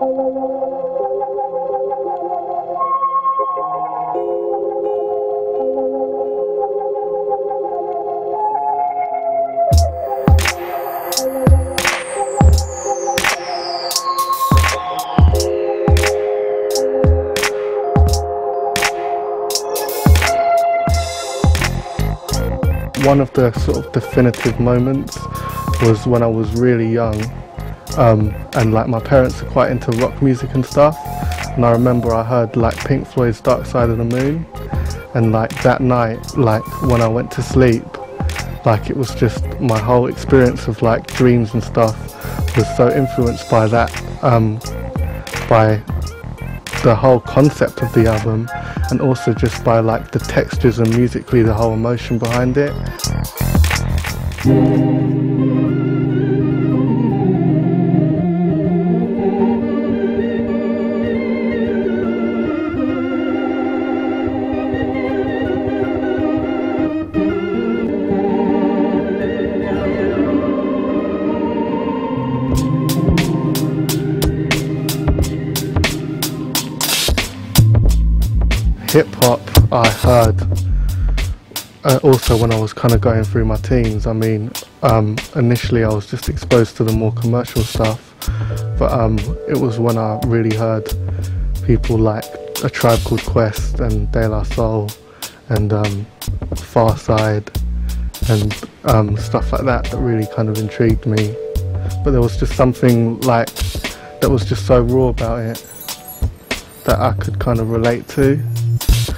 One of the sort of definitive moments was when I was really young, and like my parents are quite into rock music and stuff, and I remember I heard like Pink Floyd's Dark Side of the Moon, and like that night, like when I went to sleep, like it was just my whole experience of like dreams and stuff was so influenced by that, by the whole concept of the album, and also just by like the textures and musically the whole emotion behind it. Hip hop I heard also when I was kind of going through my teens. I mean, initially I was just exposed to the more commercial stuff, but it was when I really heard people like A Tribe Called Quest and De La Soul and Pharcyde and stuff like that that really kind of intrigued me. But there was just something like that was just so raw about it that I could kind of relate to.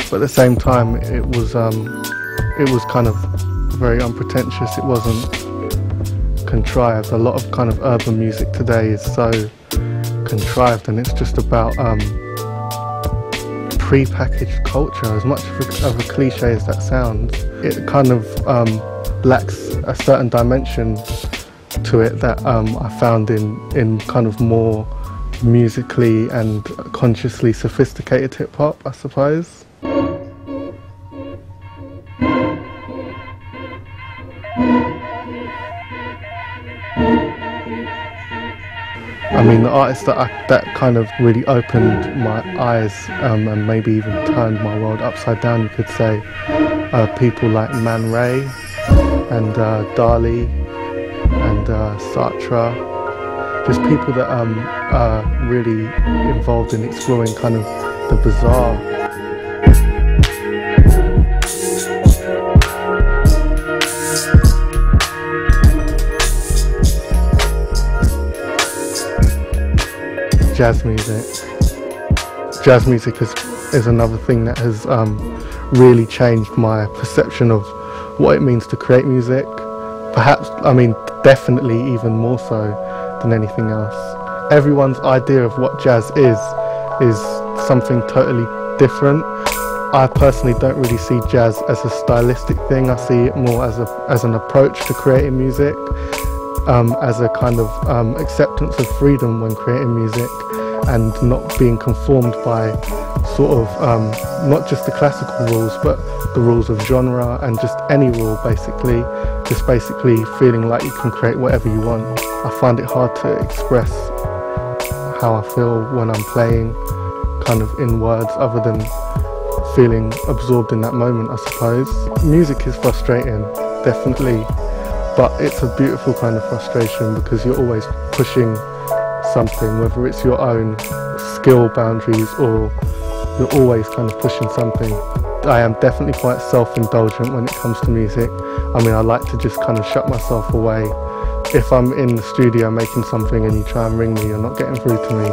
But at the same time, it was kind of very unpretentious. It wasn't contrived. A lot of kind of urban music today is so contrived, and it's just about pre-packaged culture. As much of a cliche as that sounds, it kind of lacks a certain dimension to it that I found in kind of more musically and consciously sophisticated hip hop, I suppose. I mean, the artists that kind of really opened my eyes and maybe even turned my world upside down, you could say, people like Man Ray and Dali and Sartre, just people that are really involved in exploring kind of the bizarre. Jazz music. Jazz music is another thing that has really changed my perception of what it means to create music. Perhaps, I mean, definitely even more so than anything else. Everyone's idea of what jazz is something totally different. I personally don't really see jazz as a stylistic thing. I see it more as an approach to creating music, as a kind of acceptance of freedom when creating music, and not being conformed by sort of not just the classical rules, but the rules of genre and just any rule, basically. Just basically feeling like you can create whatever you want. I find it hard to express how I feel when I'm playing kind of in words other than feeling absorbed in that moment, I suppose. Music is frustrating, definitely, but it's a beautiful kind of frustration because you're always pushing something, whether it's your own skill boundaries or you're always kind of pushing something. I am definitely quite self-indulgent when it comes to music. I mean, I like to just kind of shut myself away. If I'm in the studio making something and you try and ring me, you're not getting through to me.